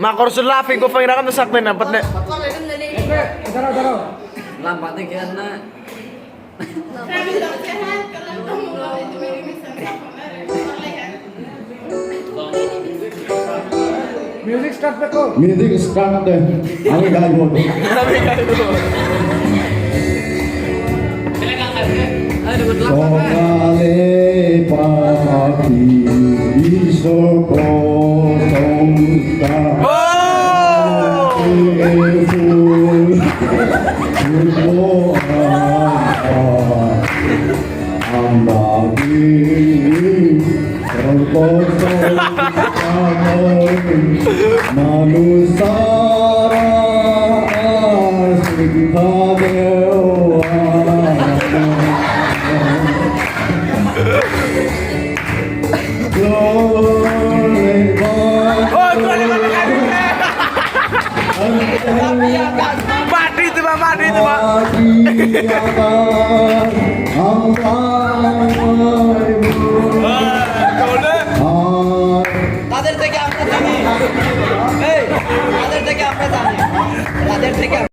Makor sulafin ko pangirakan na saktin na pat na. Lambatnya kena. Music start ko. Music start deh. Ami kali mau. Sabi ka dito. Sokale pagi isoko songsta. Mati itu Pak, mati itu Pak. Tadir teki angkat.